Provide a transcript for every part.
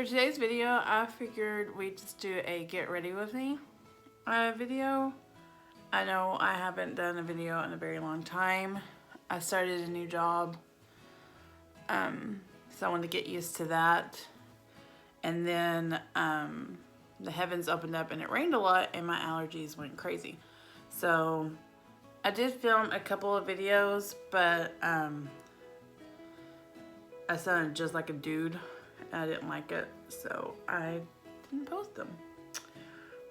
For today's video, I figured we'd just do a get ready with me video. I know I haven't done a video in a very long time. I started a new job, so I wanted to get used to that. And then the heavens opened up and it rained a lot and my allergies went crazy. So I did film a couple of videos, but I sounded just like a dude. I didn't like it, so I didn't post them.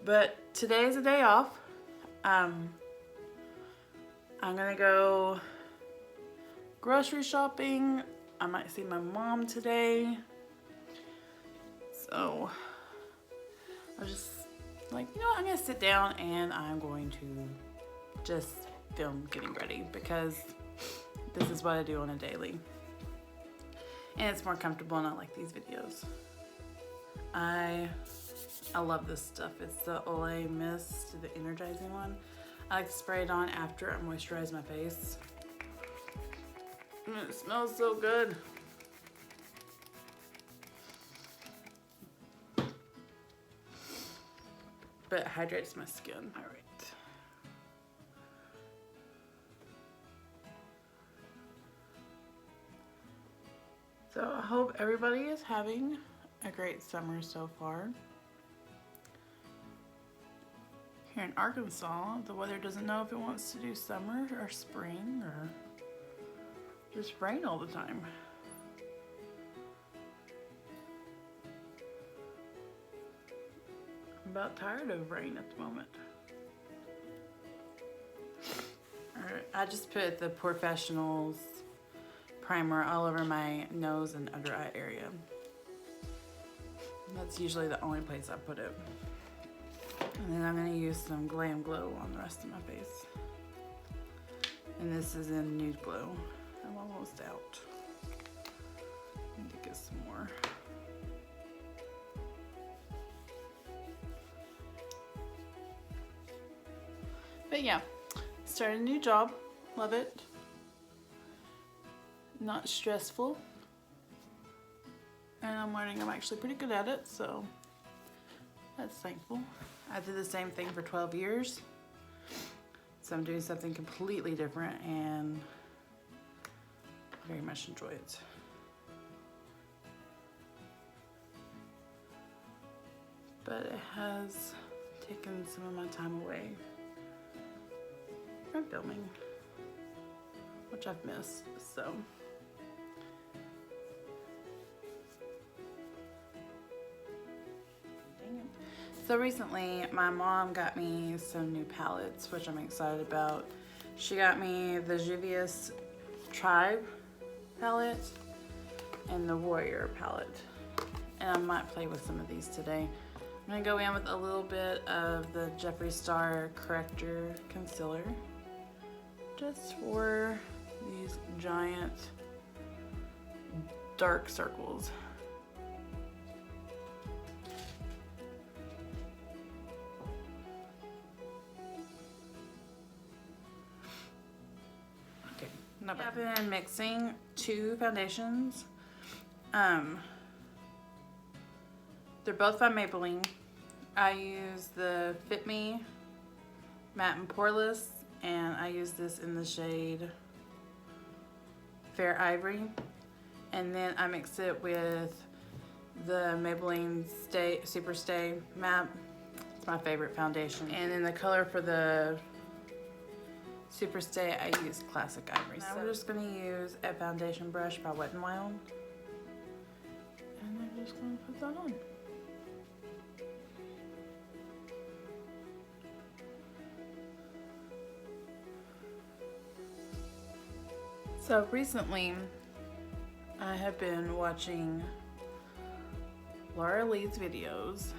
But today is a day off. I'm gonna go grocery shopping. I might see my mom today. So I was just like, you know what, I'm gonna sit down and I'm going to just film getting ready because this is what I do on a daily. And it's more comfortable and I like these videos. I love this stuff. It's the Olay mist, the Energizing one. I like to spray it on after I moisturize my face. And it smells so good. But it hydrates my skin. All right. So I hope everybody is having a great summer so far. Here in Arkansas, the weather doesn't know if it wants to do summer or spring or just rain all the time. I'm about tired of rain at the moment. Alright, I just put the Porefessional's primer all over my nose and under eye area. That's usually the only place I put it. And then I'm going to use some Glam Glow on the rest of my face. And this is in Nude Glow. I'm almost out. I need to get some more. But yeah, started a new job. Love it. Not stressful. And I'm learning I'm actually pretty good at it, so that's thankful. I did the same thing for 12 years. So I'm doing something completely different and very much enjoy it. But it has taken some of my time away from filming, which I've missed, so. So recently, my mom got me some new palettes, which I'm excited about. She got me the Juvia's Tribe palette and the Warrior palette. And I might play with some of these today. I'm gonna go in with a little bit of the Jeffree Star Corrector Concealer, just for these giant dark circles. I've been mixing two foundations. They're both by Maybelline. I use the Fit Me Matte and Poreless, and I use this in the shade Fair Ivory. And then I mix it with the Maybelline Superstay Matte. It's my favorite foundation. And then the color for the Superstay, I use Classic Ivory. Now we're just going to use a foundation brush by Wet n Wild. And I'm just going to put that on. So recently, I have been watching Laura Lee's videos,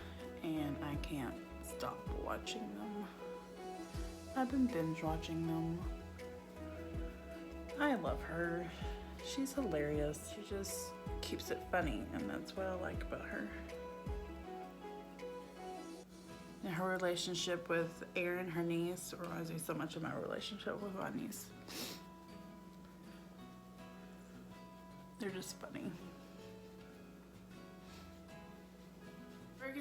and I can't stop watching them. I've been binge watching them. I love her. She's hilarious. She just keeps it funny, and that's what I like about her. And her relationship with Erin, her niece, reminds me so much of my relationship with my niece. They're just funny.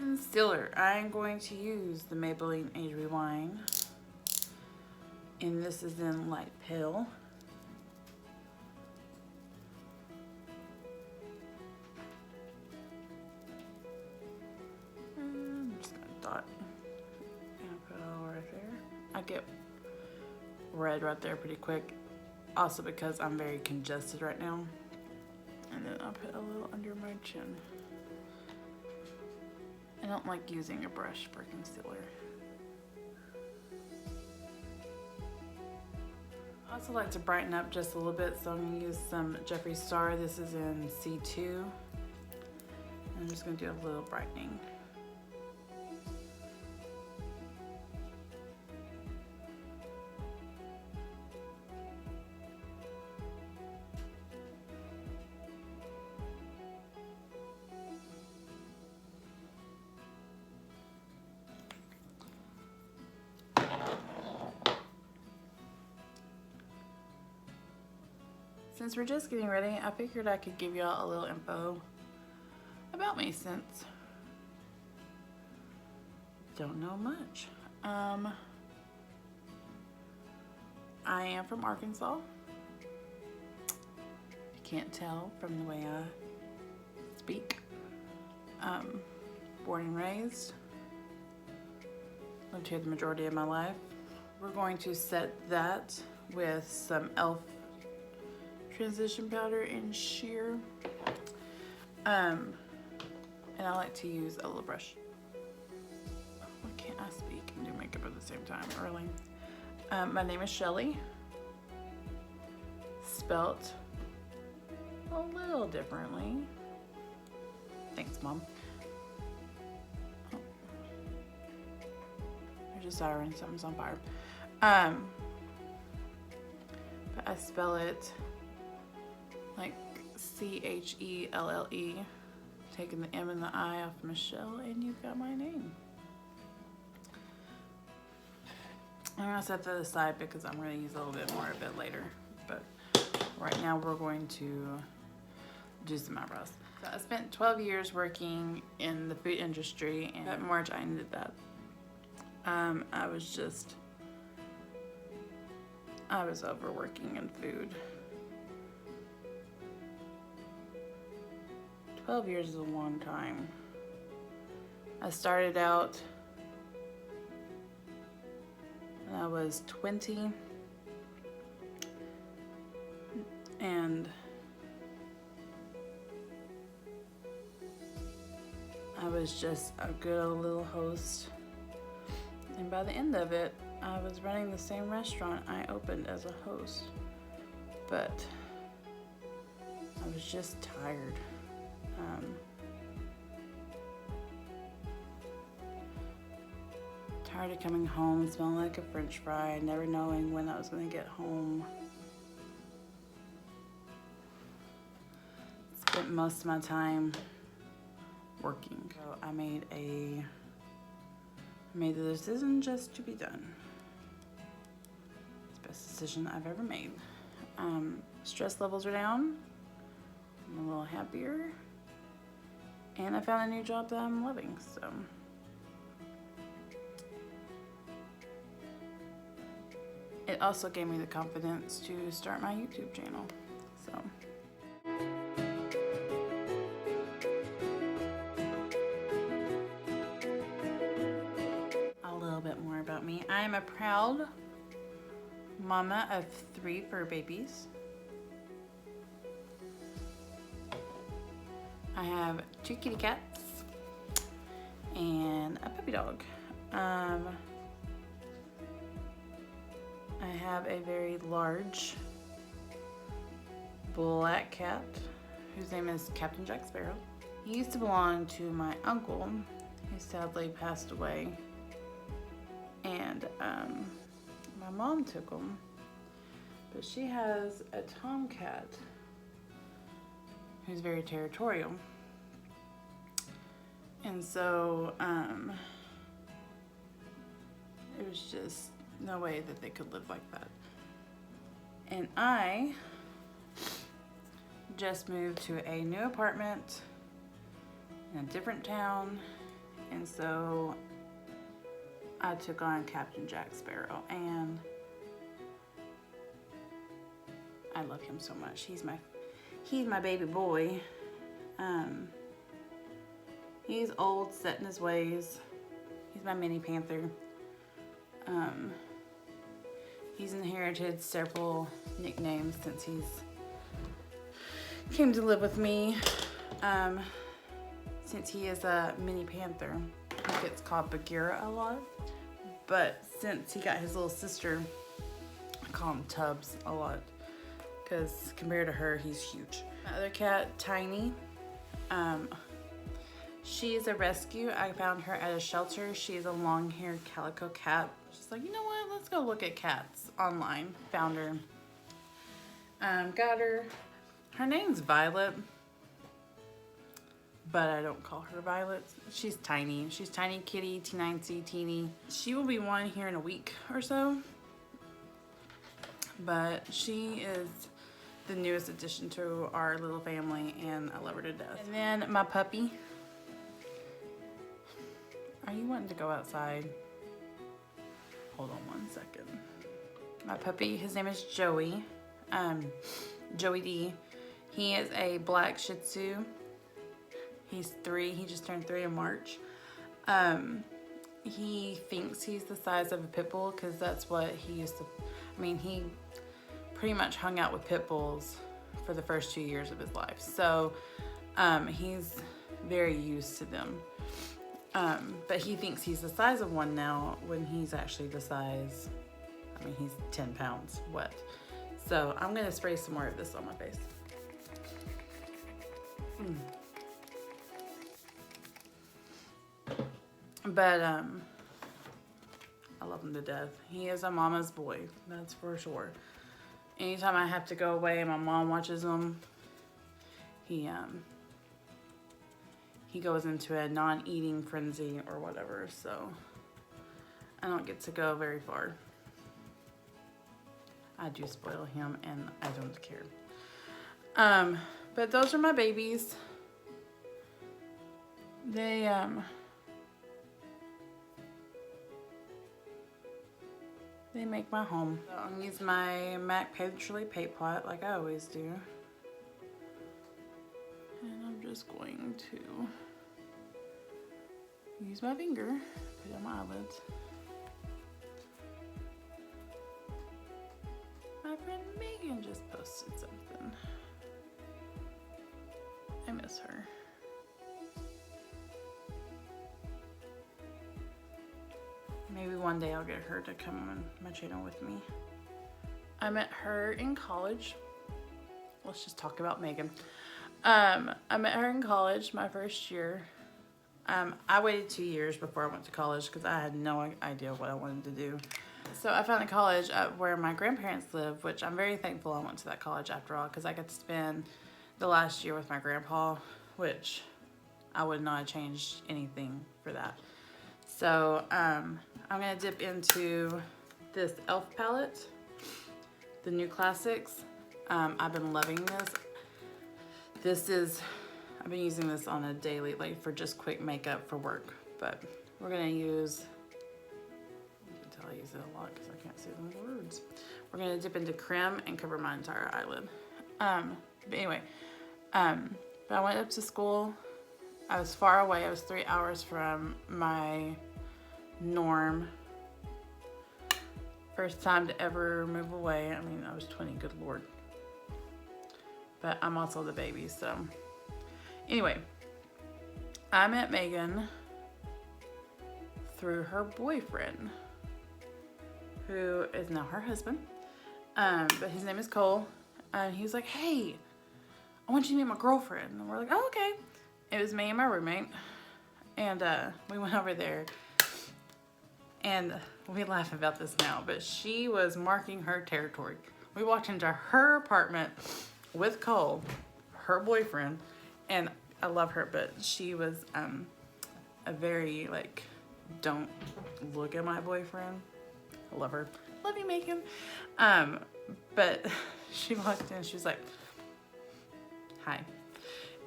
concealer. I'm going to use the Maybelline Ivory Wine, and this is in light pale. I'm just gonna dot and put it all right there. I get red right there pretty quick, also because I'm very congested right now. And then I'll put a little under my chin. I don't like using a brush for concealer. I also like to brighten up just a little bit, so I'm going to use some Jeffree Star. This is in C2. I'm just going to do a little brightening. Since we're just getting ready, I figured I could give y'all a little info about me since don't know much. I am from Arkansas. You can't tell from the way I speak. Born and raised. Lived here the majority of my life. We're going to set that with some e.l.f. transition powder in sheer. And I like to use a little brush. Why can't I speak and do makeup at the same time early? My name is Shelly. Spelt a little differently. Thanks, Mom. Oh. There's a siren, something's on fire. But I spell it like C-H-E-L-L-E, taking the M and the I off Michelle, and you've got my name. I'm gonna set that aside because I'm gonna use a little bit more of it later. But right now we're going to do some eyebrows. So I spent 12 years working in the food industry, and in March I ended that. I was overworking in food. 12 years is a long time. I started out when I was 20, and I was just a good old little host. And by the end of it, I was running the same restaurant I opened as a host, but I was just tired. Tired of coming home smelling like a French fry, never knowing when I was going to get home. Spent most of my time working. So I made the decision just to be done. It's the best decision I've ever made. Stress levels are down. I'm a little happier. And I found a new job that I'm loving, so. It also gave me the confidence to start my YouTube channel, so. A little bit more about me. I am a proud mama of 3 fur babies. I have 2 kitty cats and a puppy dog. I have a very large black cat whose name is Captain Jack Sparrow. He used to belong to my uncle, who sadly passed away, and my mom took him, but she has a tomcat who's very territorial. And so it was just no way that they could live like that. And I just moved to a new apartment in a different town, And so I took on Captain Jack Sparrow, and I love him so much. He's my baby boy. He's old, set in his ways. He's my mini panther. He's inherited several nicknames since he's came to live with me. Since he is a mini panther, he gets called Bagheera a lot. But since he got his little sister, I call him Tubbs a lot, because compared to her, he's huge. My other cat, Tiny, she is a rescue. I found her at a shelter. She is a long-haired calico cat. She's like, you know what? Let's go look at cats online. Found her. Got her. Her name's Violet, but I don't call her Violet. She's Tiny. She's Tiny Kitty, T9C, Teeny. She will be one here in a week or so, but she is the newest addition to our little family, and I love her to death. And then my puppy. Are you wanting to go outside? Hold on one second. My puppy, his name is Joey. Joey D. He is a black Shih Tzu. He's 3. He just turned 3 in March. He thinks he's the size of a pit bull because that's what he used to. I mean, he pretty much hung out with pit bulls for the first 2 years of his life. So he's very used to them. But he thinks he's the size of one now when he's actually the size, I mean, he's 10 pounds wet. So I'm gonna spray some more of this on my face. But I love him to death. He is a mama's boy, that's for sure. Anytime I have to go away and my mom watches him, he goes into a non-eating frenzy or whatever, so I don't get to go very far. I do spoil him and I don't care. But those are my babies. They make my home. So I'm gonna use my MAC Painterly Paint Pot like I always do. And I'm just going to use my finger, put it on my eyelids. My friend Megan just posted something. I miss her. Maybe one day I'll get her to come on my channel with me. I met her in college. Let's just talk about Megan. I met her in college, my first year. I waited 2 years before I went to college because I had no idea what I wanted to do. So I found a college where my grandparents live, which I'm very thankful I went to that college after all, because I got to spend the last year with my grandpa, which I would not have changed anything for that. So I'm gonna dip into this e.l.f. palette, the New Classics. I've been loving this. I've been using this on a daily, like for just quick makeup for work, but we're gonna use, you can tell I use it a lot because I can't see those words. We're gonna dip into creme and cover my entire eyelid. But anyway, but I went up to school. I was far away. I was 3 hours from my norm. First time to ever move away. I mean, I was 20, good Lord. But I'm also the baby, so. Anyway, I met Megan through her boyfriend, who is now her husband. But his name is Cole. And he was like, hey, I want you to meet my girlfriend. And we're like, oh, okay. It was me and my roommate. And we went over there. And we laugh about this now, but she was marking her territory. We walked into her apartment with Cole, her boyfriend, and I love her, but she was a very, like, don't look at my boyfriend. I love her. Love you, Megan. But she walked in, she was like, hi.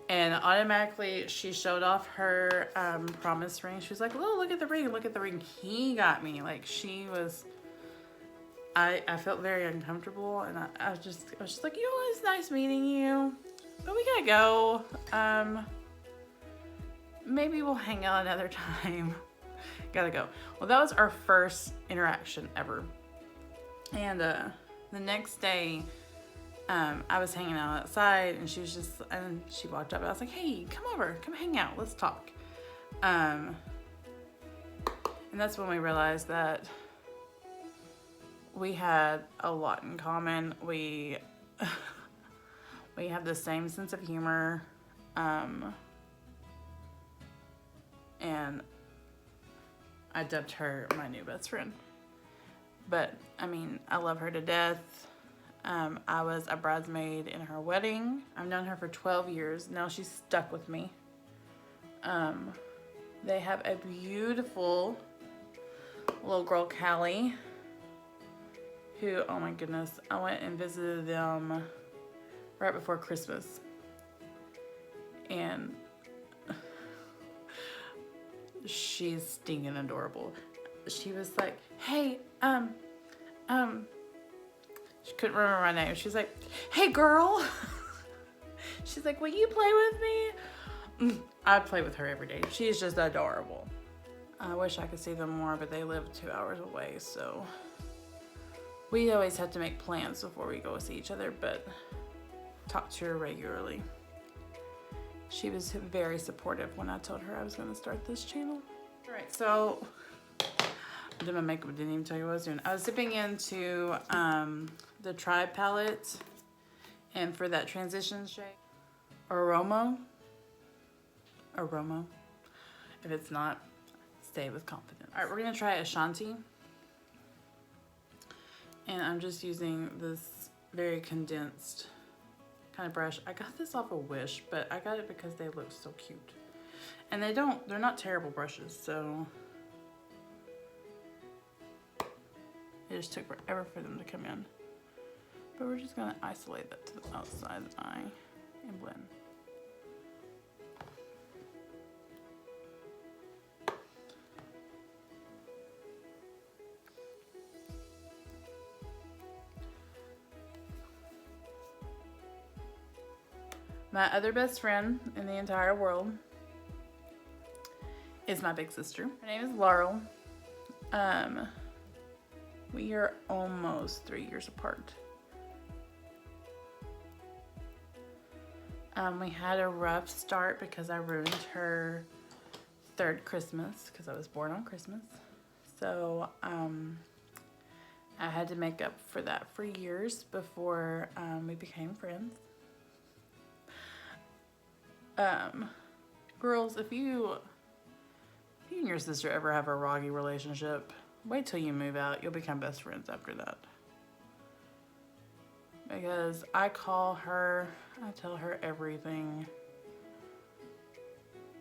And automatically she showed off her promise ring. She was like, oh, look at the ring, look at the ring. He got me. Like, she was, I felt very uncomfortable, and I was just like, you know, it's nice meeting you, but we gotta go. Maybe we'll hang out another time. Gotta go. Well, that was our first interaction ever. And the next day, I was hanging out outside, and she walked up, and I was like, hey, come over, come hang out, let's talk. And that's when we realized that we had a lot in common. We have the same sense of humor, and I dubbed her my new best friend. But I mean, I love her to death. I was a bridesmaid in her wedding. I've known her for 12 years. Now she's stuck with me. They have a beautiful little girl, Callie, who, oh my goodness, I went and visited them right before Christmas. And she's stinking adorable. She was like, hey, she couldn't remember my name. She's like, hey girl. She's like, will you play with me? I play with her every day. She's just adorable. I wish I could see them more, but they live 2 hours away, so we always have to make plans before we go see each other, but talk to her regularly. She was very supportive when I told her I was going to start this channel. All right, so I did my makeup, didn't even tell you what I was doing. I was dipping into the Tribe palette, and for that transition shade, Aroma. If it's not, stay with confidence. All right, we're gonna try Ashanti. And I'm just using this very condensed kind of brush. I got this off of Wish, but I got it because they look so cute. And they're not terrible brushes, so it just took forever for them to come in. But we're just gonna isolate that to the outside of the eye and blend. My other best friend in the entire world is my big sister. Her name is Laurel. We are almost 3 years apart. We had a rough start because I ruined her third Christmas because I was born on Christmas. So I had to make up for that for years before we became friends. Girls, if you and your sister ever have a rocky relationship, wait till you move out. You'll become best friends after that. Because I call her, I tell her everything.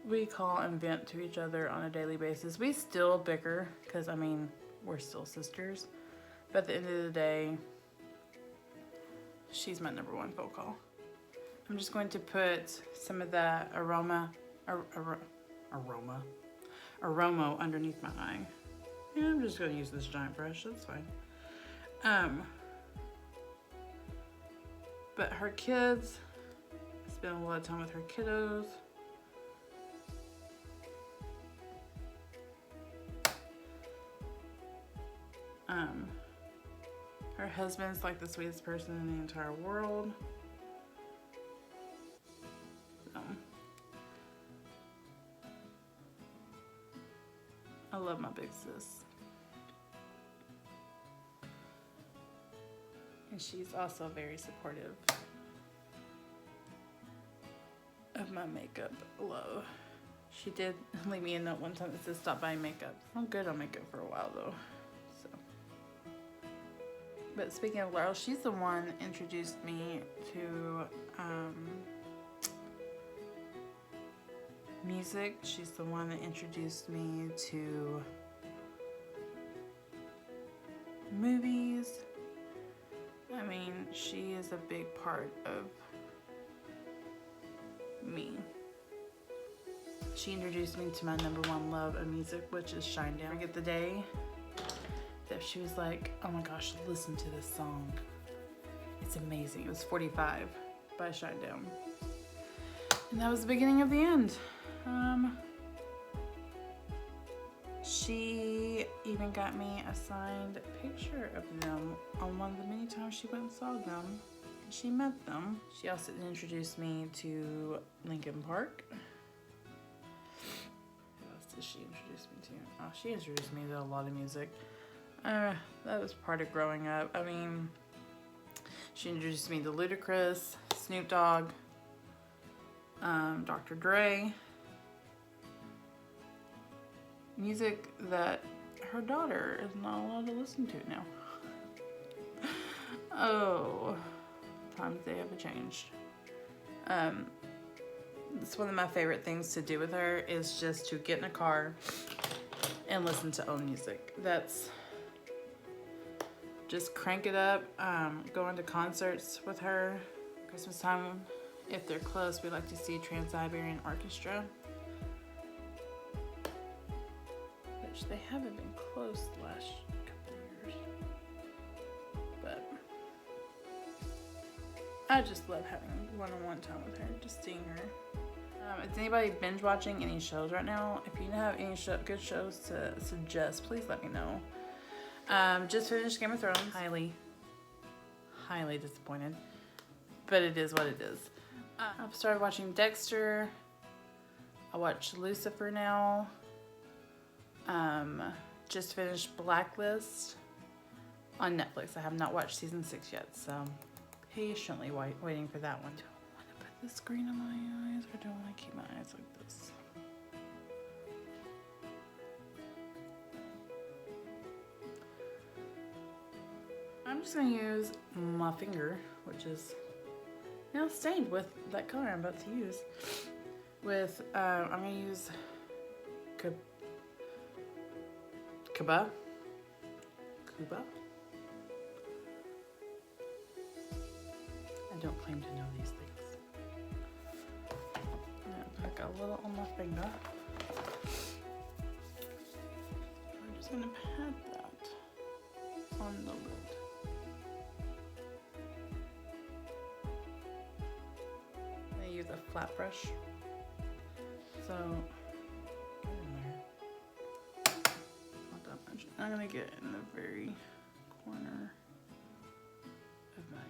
We call and vent to each other on a daily basis. We still bicker because, I mean, we're still sisters. But at the end of the day, she's my #1 phone call. I'm just going to put some of that aroma underneath my eye. Yeah, I'm just going to use this giant brush. That's fine. But her kids, I spend a lot of time with her kiddos. Her husband's like the sweetest person in the entire world. I love my big sis. And she's also very supportive of my makeup love. She did leave me a note one time that says stop buying makeup. I'm good on makeup for a while though. So. But speaking of Laurel, she's the one that introduced me to music. She's the one that introduced me to movies. I mean, she is a big part of me. She introduced me to my #1 love of music, which is Shine Down. I get the day that she was like, oh my gosh, listen to this song. It's amazing. It was 45 by Shine Down. And that was the beginning of the end. She even got me a signed picture of them on one of the many times she went and saw them. She met them. She also introduced me to Linkin Park. Who else did she introduce me to? Oh, she introduced me to a lot of music. That was part of growing up. I mean, she introduced me to Ludacris, Snoop Dogg, Dr. Dre. Music that her daughter is not allowed to listen to now. Oh, times they have changed. It's one of my favorite things to do with her is just to get in a car and listen to old music. That's just crank it up. Going to concerts with her. Christmas time, if they're close, we like to see Trans-Siberian Orchestra. Which they haven't been close the last couple of years. But I just love having one-on-one time with her, just seeing her. Is anybody binge watching any shows right now? If you have any good shows to suggest, please let me know. Just finished Game of Thrones. Highly disappointed. But it is what it is. I've started watching Dexter. I watch Lucifer now. Just finished Blacklist on Netflix. I have not watched season 6 yet, so patiently waiting for that one. Do I want to put the screen on my eyes or do I want to keep my eyes like this? I'm just going to use my finger, which is now stained with that color I'm about to use. With, I'm going to use Cuba. I don't claim to know these things. I got a little on my finger. I'm just going to pat that on the lid. I use a flat brush. So get in there. Not that much. I'm gonna get in the very corner of my eye.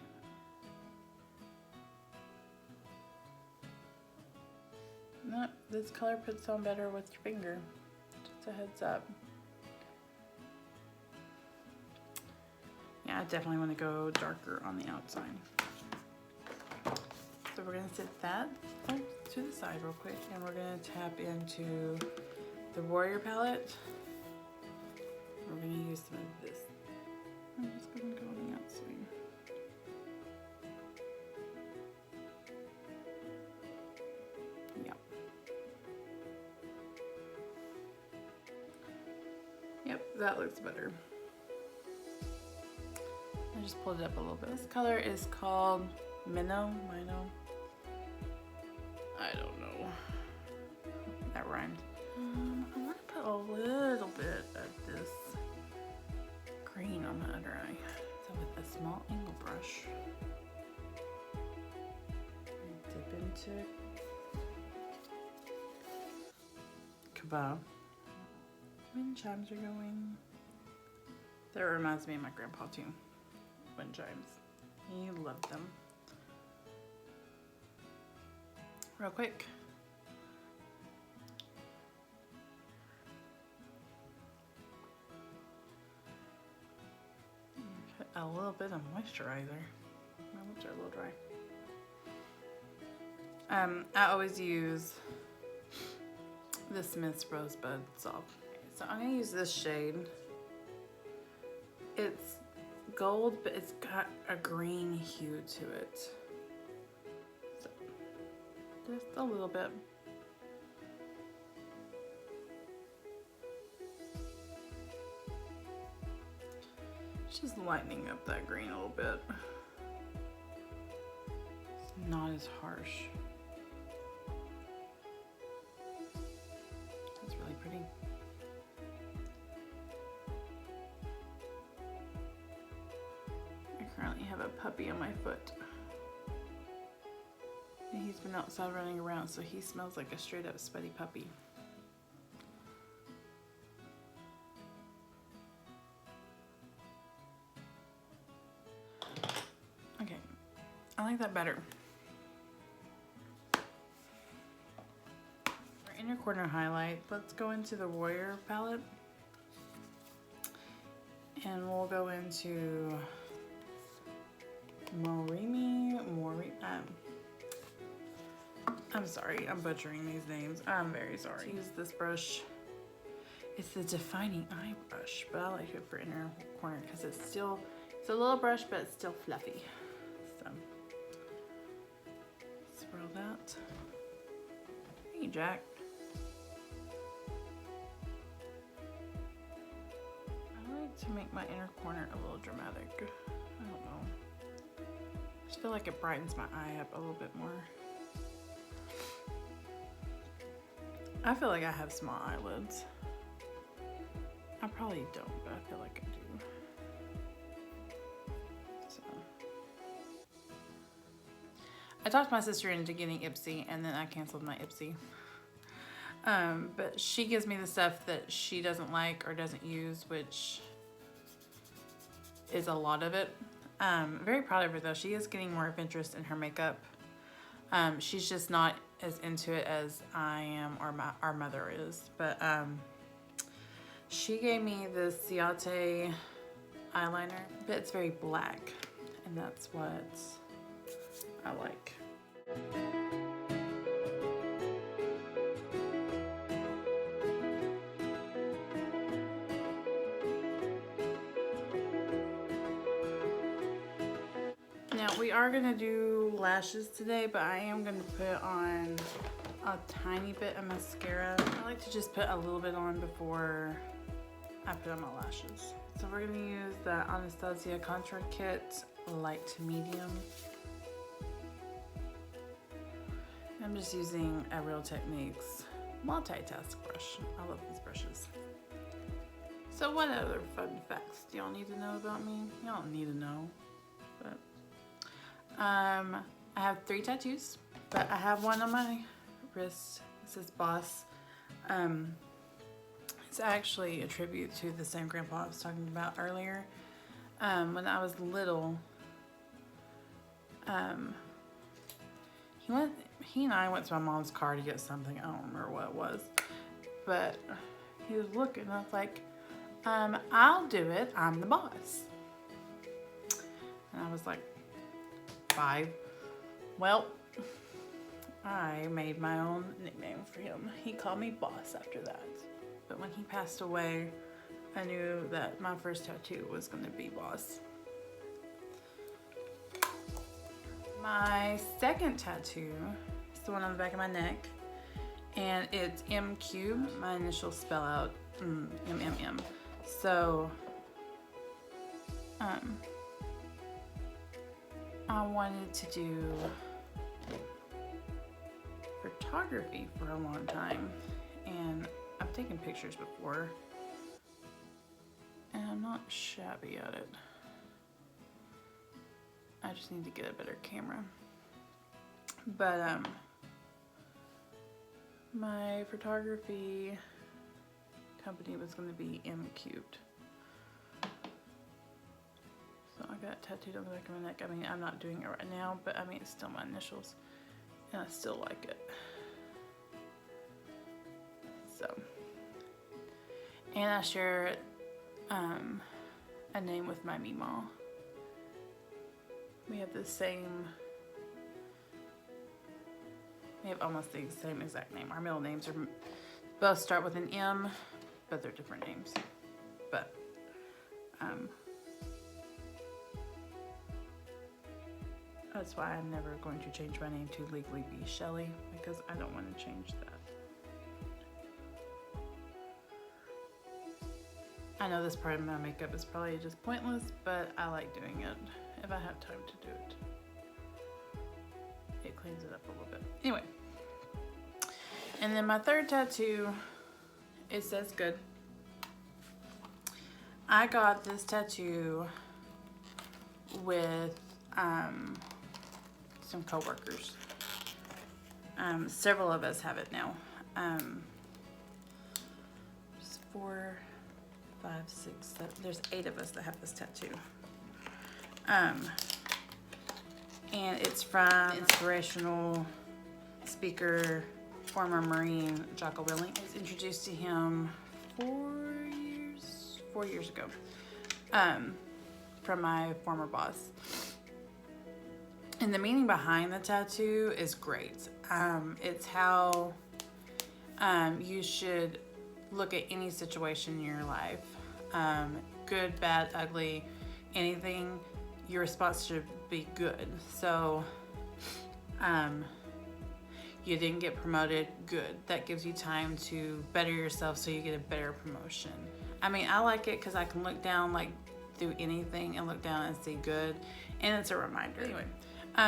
Nope, this color puts on better with your finger. Just a heads up. Yeah, I definitely want to go darker on the outside. So we're going to set that to the side real quick, and we're going to tap into the Warrior palette. We're going to use some of this. I'm just going to go on the outside. Yep, that looks better. I just pulled it up a little bit. This color is called Minnow. I don't know. That rhymed. I'm gonna put a little bit of this green on the other eye. So with a small angle brush, dip into Kebab. Wind chimes are going. That reminds me of my grandpa too. Wind chimes. He loved them. Real quick. Put a little bit of moisturizer. My lips are a little dry. I always use the Smith's Rosebud Soft. So I'm gonna use this shade. It's gold, but it's got a green hue to it. So just a little bit. Just lightening up that green a little bit. It's not as harsh. cutie. I currently have a puppy on my foot. And he's been outside running around, so he smells like a straight up sweaty puppy. Okay, I like that better. For inner corner highlight, let's go into the Warrior palette. And we'll go into I'm sorry, I'm butchering these names. I'm very sorry. Use this brush. It's the defining eye brush, but I like it for inner corner because it's a little brush, but it's still fluffy. So, swirl that. Hey, Jack. I like to make my inner corner a little dramatic. I don't know. I just feel like it brightens my eye up a little bit more. I feel like I have small eyelids. I probably don't, but I feel like I do. So. I talked my sister into getting Ipsy, and then I canceled my Ipsy. But she gives me the stuff that she doesn't like or doesn't use, which is a lot of it. I'm very proud of her though. She is getting more of interest in her makeup. She's just not as into it as I am or our mother is. But she gave me the Ciate eyeliner, but it's very black, and that's what I like. Now we are gonna do lashes today, but I am gonna put on a tiny bit of mascara. I like to just put a little bit on before I put on my lashes. So we're gonna use the Anastasia Contour Kit Light to Medium. I'm just using a Real Techniques multitask brush. I love these brushes. So what other fun facts do y'all need to know about me? Y'all don't need to know, but I have 3 tattoos, but I have one on my wrist. It says Boss. It's actually a tribute to the same grandpa I was talking about earlier. When I was little, he and I went to my mom's car to get something. I don't remember what it was, but he was looking, and I was like, I'll do it, I'm the boss. And I was like 5. Well, I made my own nickname for him. He called me Boss after that. But when he passed away, I knew that my first tattoo was going to be Boss. My second tattoo is the one on the back of my neck, and it's M cubed. My initials spell out MMM. So, I wanted to do photography for a long time, and I've taken pictures before, and I'm not shabby at it. I just need to get a better camera. But my photography company was going to be M cubed. So I got it tattooed on the back of my neck. I mean, I'm not doing it right now, but I mean, it's still my initials, and I still like it. So, and I share a name with my Meemaw. We have the same, we have almost the same exact name. Our middle names are both start with an M, but they're different names. But that's why I'm never going to change my name to legally be Shelly, because I don't want to change that. I know this part of my makeup is probably just pointless, but I like doing it if I have time to do it. It cleans it up a little bit. Anyway, and then my third tattoo It says good. I got this tattoo with some co-workers. Several of us have it now. There's 4, 5, 6, 7. There's 8 of us that have this tattoo. And it's from inspirational speaker, former Marine Jocko Willink. I was introduced to him 4 years ago, from my former boss. And the meaning behind the tattoo is great. It's how you should look at any situation in your life. Good, bad, ugly, anything, your response should be good. So, you didn't get promoted, good. That gives you time to better yourself so you get a better promotion. I mean, I like it because I can look down like through anything and look down and see good, and it's a reminder. Anyway,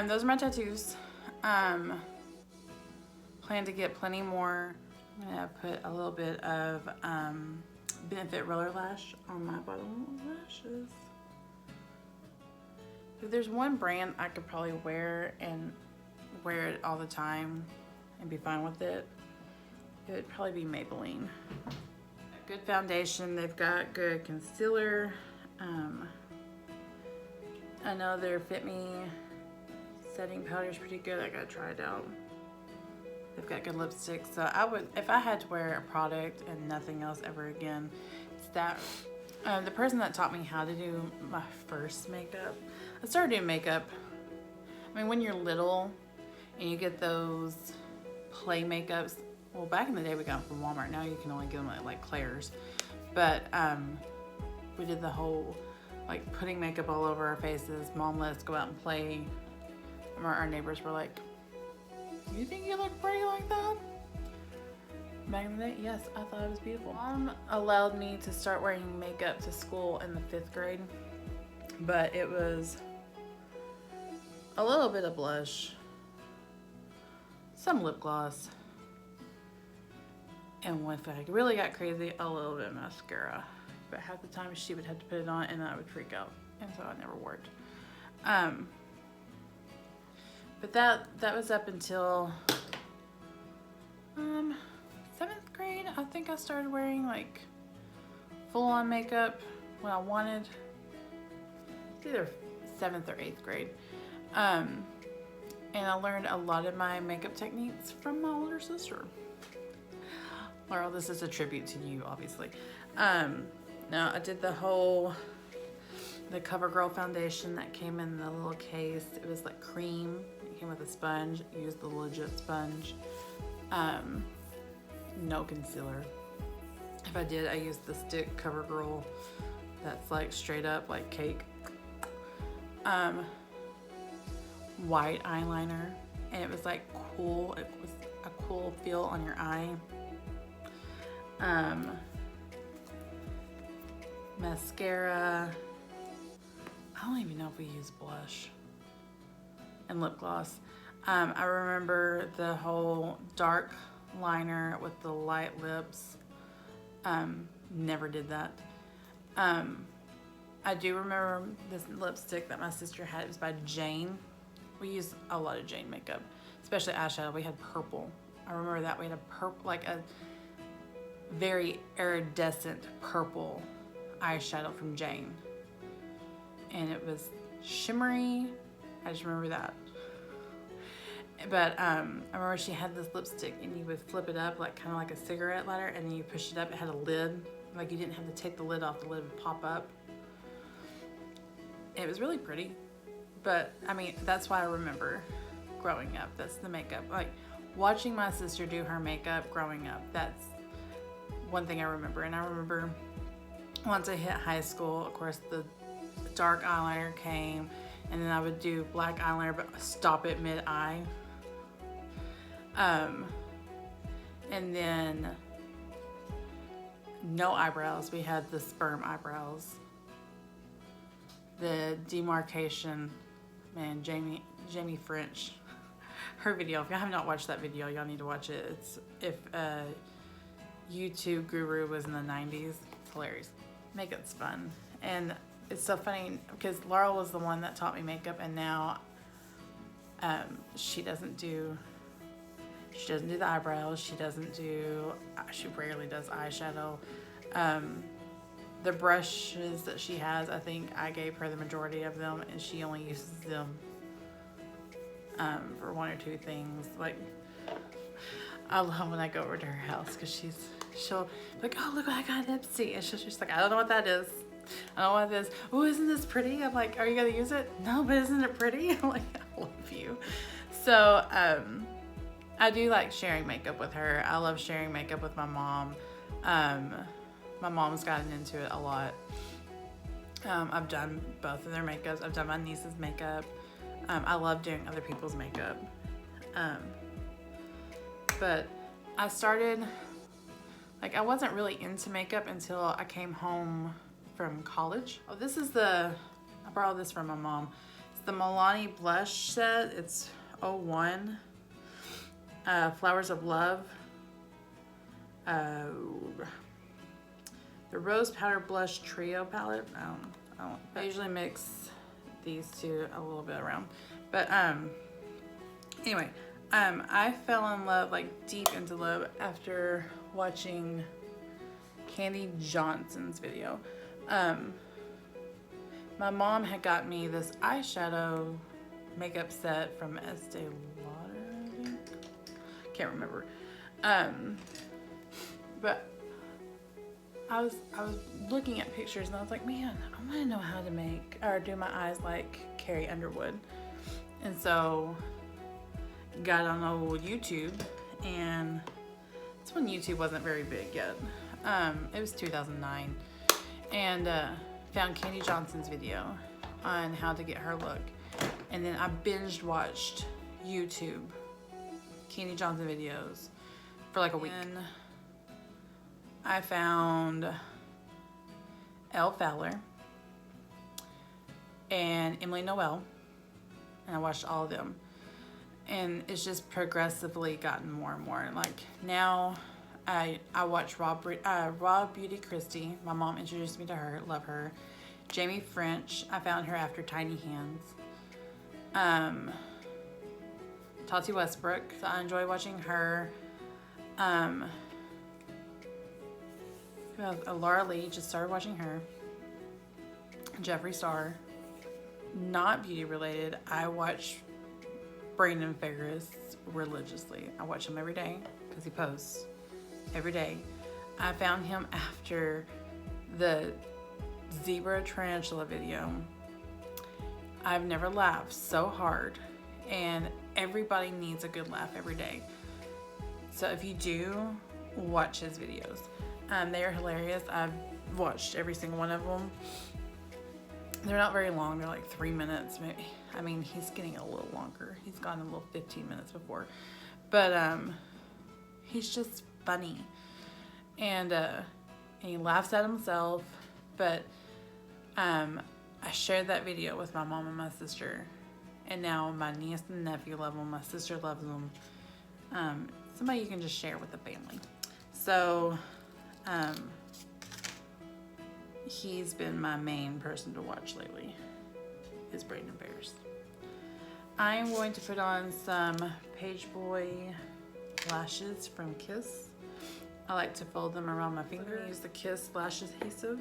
those are my tattoos. Plan to get plenty more. I'm gonna put a little bit of Benefit Roller Lash on my bottom lashes. If there's one brand I could probably wear it all the time and be fine with it, it would probably be Maybelline. Good foundation. They've got good concealer. I know their Fit Me setting powder is pretty good. I gotta try it out. They've got good lipstick. So I would, if I had to wear a product and nothing else ever again, it's that. The person that taught me how to do my first makeup, I started doing makeup. I mean, when you're little and you get those play makeups, well, back in the day we got them from Walmart. Now you can only get them at like Claire's. But we did the whole like putting makeup all over our faces. Mom, let's go out and play. Our neighbors were like, "You think you look pretty like that?" Back in the day, yes, I thought it was beautiful. Mom allowed me to start wearing makeup to school in the 5th grade, but it was a little bit of blush, some lip gloss, and if I really got crazy, a little bit of mascara. But half the time she would have to put it on and I would freak out, and so I never wore it. But that was up until 7th grade. I think I started wearing like full-on makeup when I wanted. It's either 7th or 8th grade. And I learned a lot of my makeup techniques from my older sister. Laurel, this is a tribute to you, obviously. Now I did the Covergirl foundation that came in the little case. It was like cream. It came with a sponge. I used the legit sponge. No concealer. If I did, I used the stick Covergirl that's like straight up like cake. White eyeliner, and it was like cool. It was a cool feel on your eye. Mascara. I don't even know if we use blush. And lip gloss. I remember the whole dark liner with the light lips. Never did that. I do remember this lipstick that my sister had. It was by Jane. We used a lot of Jane makeup, especially eyeshadow. We had purple. I remember that we had a purple, like a very iridescent purple eyeshadow from Jane, and it was shimmery. I just remember that. But I remember she had this lipstick, and you would flip it up like kind of like a cigarette lighter, and then you push it up. It had a lid, like you didn't have to take the lid off. The lid would pop up. It was really pretty. But I mean, that's why I remember growing up. That's the makeup. Like watching my sister do her makeup growing up. That's one thing I remember. And I remember once I hit high school, of course, the dark eyeliner came, and then I would do black eyeliner, but stop it mid-eye. And then no eyebrows. We had the sperm eyebrows. The demarcation, man, Jamie French, her video. If y'all have not watched that video, y'all need to watch it. It's if YouTube guru was in the 90s. It's hilarious. Makeup's fun. And it's so funny because Laura was the one that taught me makeup, and now she doesn't do the eyebrows. She rarely does eyeshadow. The brushes that she has, I think I gave her the majority of them, and she only uses them for one or two things. Like, I love when I go over to her house because she'll be like, oh, look what I got, Nipsey. And she's just like, I don't know what that is. I don't know what this. Oh, isn't this pretty? I'm like, are you gonna use it? No, but isn't it pretty? I'm like, I love you. So I do like sharing makeup with her. I love sharing makeup with my mom. My mom's gotten into it a lot. I've done both of their makeups. I've done my niece's makeup. I love doing other people's makeup. But I started, like, I wasn't really into makeup until I came home from college. Oh, I borrowed this from my mom. It's the Milani blush set. It's 01. Flowers of Love. The Rose Powder Blush Trio palette. I usually mix these two a little bit around. But anyway, I fell in love, like deep into love, after watching Candy Johnson's video. My mom had got me this eyeshadow makeup set from Estee Lauder, I think. Can't remember. But I was looking at pictures and I was like, man, I want to know how to make or do my eyes like Carrie Underwood. And so got on old YouTube, and it's when YouTube wasn't very big yet. It was 2009, and found Candy Johnson's video on how to get her look, and then I binged watched YouTube Candy Johnson videos for like a week. And I found Elle Fowler and Emily Noel, and I watched all of them, and it's just progressively gotten more and more. Like now I watch Raw Beauty Christie. My mom introduced me to her. Love her. Jamie French. I found her after Tiny Hands. Tati Westbrook. So I enjoy watching her. Laura Lee. Just started watching her. Jeffree Star. Not beauty related. I watch Brandon Ferris religiously. I watch him every day because he posts every day. I found him after the zebra tarantula video. I've never laughed so hard, and everybody needs a good laugh every day. So if you do, watch his videos. They are hilarious. I've watched every single one of them. They're not very long. They're like 3 minutes. Maybe. I mean, he's getting a little longer. He's gone a little 15 minutes before. But he's just funny. And he laughs at himself. But I shared that video with my mom and my sister. And now my niece and nephew love them. My sister loves them. Somebody you can just share with the family. So he's been my main person to watch lately, is Brandon Ferris. I am going to put on some Page Boy lashes from Kiss. I like to fold them around my finger. I use the Kiss lash adhesive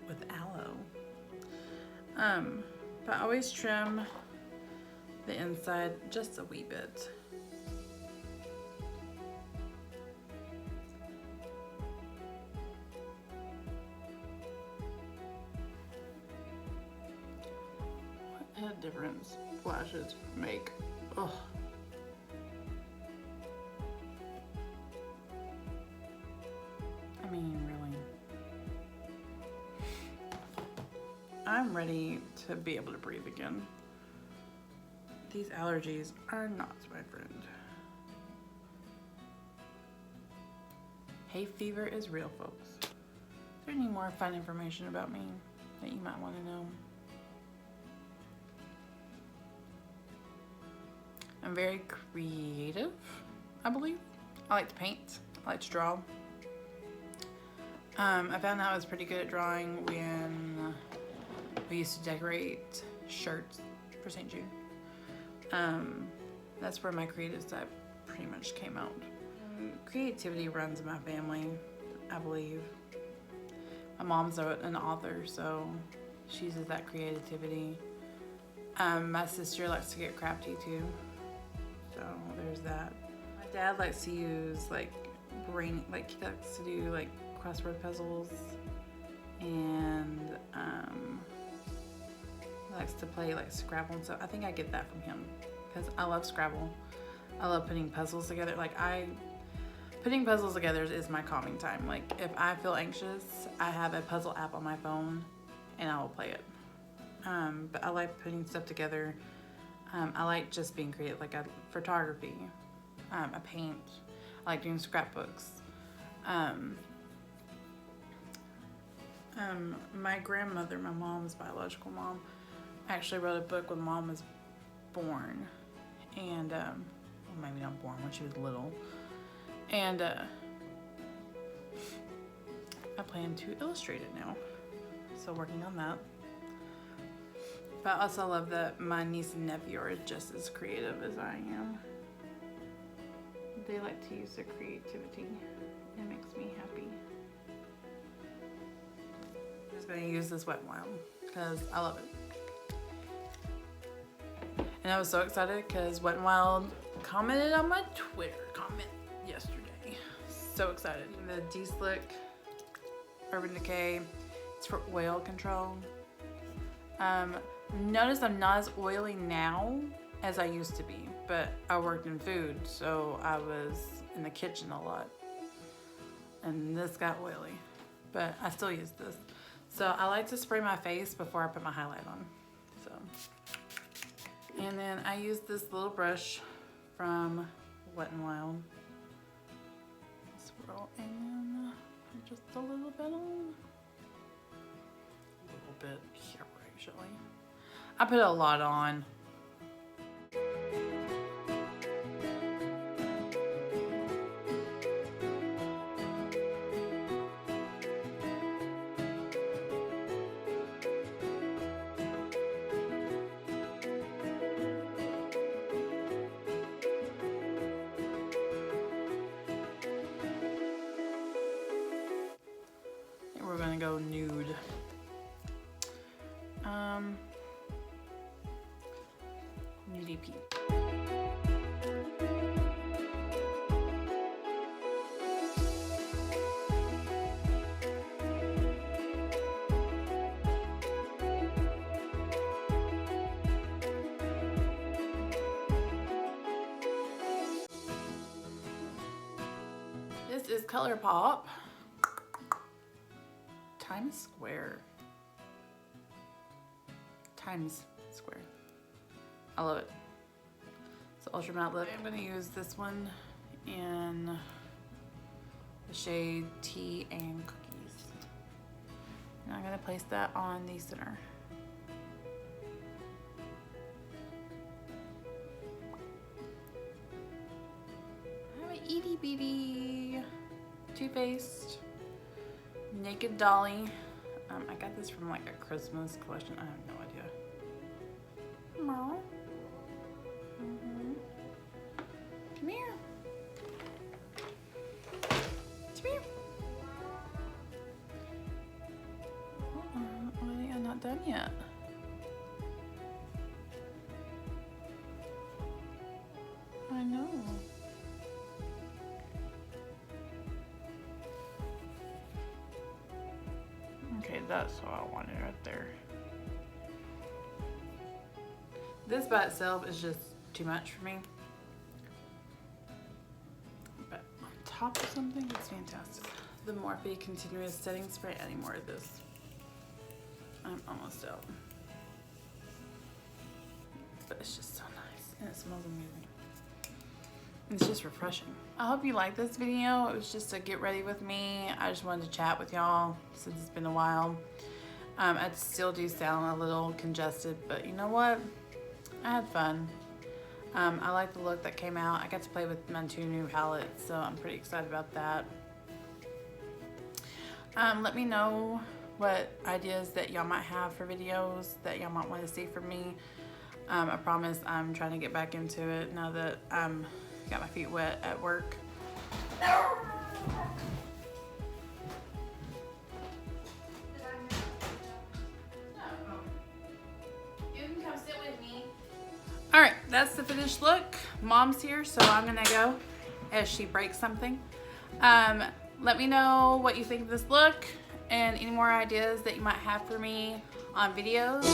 with aloe. But I always trim the inside just a wee bit. What a difference lashes make. Ugh. I mean, really. I'm ready to be able to breathe again. These allergies are not my friend. Hay fever is real, folks. Is there any more fun information about me that you might want to know? I'm very creative, I believe. I like to paint. I like to draw. I found out I was pretty good at drawing when we used to decorate shirts for St. Jude. That's where my creative side pretty much came out. Creativity runs in my family, I believe. My mom's an author, so she uses that creativity. My sister likes to get crafty too, so there's that. My dad likes to use he likes to do like crossword puzzles, and he likes to play like Scrabble and stuff. I think I get that from him because I love Scrabble. I love putting puzzles together. Putting puzzles together is my calming time. Like if I feel anxious, I have a puzzle app on my phone and I will play it. But I like putting stuff together. I like just being creative, like photography. I paint. I like doing scrapbooks. My grandmother, my mom's biological mom, actually wrote a book when Mom was born, and well, maybe not born, when she was little. And I plan to illustrate it now, so working on that. But I also love that my niece and nephew are just as creative as I am. They like to use their creativity. It makes me happy. I'm just gonna use this Wet n Wild because I love it. And I was so excited because Wet n Wild commented on my Twitter comment yesterday. So excited. The D-Slick Urban Decay. It's for oil control. Notice I'm not as oily now as I used to be, but I worked in food, so I was in the kitchen a lot. And this got oily, but I still use this. So I like to spray my face before I put my highlight on. So, and then I use this little brush from Wet n Wild. Swirl in just a little bit on. A little bit here, actually. I put a lot on. We're gonna go nude. Nudie pink. This is ColourPop. Times Square. Times Square. I love it. So Ultra Matte Lip. I'm going to use this one in the shade Tea and Cookies. And I'm going to place that on the center. I have an itty bitty Too Faced Naked Dolly. I got this from like a Christmas collection. I have no idea. Meow. Come here. Come here. Olay, I'm not done yet. I know. Okay, that's what I wanted right there. This by itself is just too much for me. But on top of something, it's fantastic. The Morphe Continuous Setting Spray. I need more of this. I'm almost out. But it's just so nice and it smells amazing. It's just refreshing. I hope you liked this video. It was just a get ready with me. I just wanted to chat with y'all since it's been a while. I still do sound a little congested, but you know what? I had fun. I like the look that came out. I got to play with my 2 new palettes, so I'm pretty excited about that. Let me know what ideas that y'all might have for videos that y'all might want to see from me. I promise I'm trying to get back into it now that got my feet wet at work. Alright, that's the finished look. Mom's here, so I'm gonna go as she breaks something. Let me know what you think of this look and any more ideas that you might have for me on videos.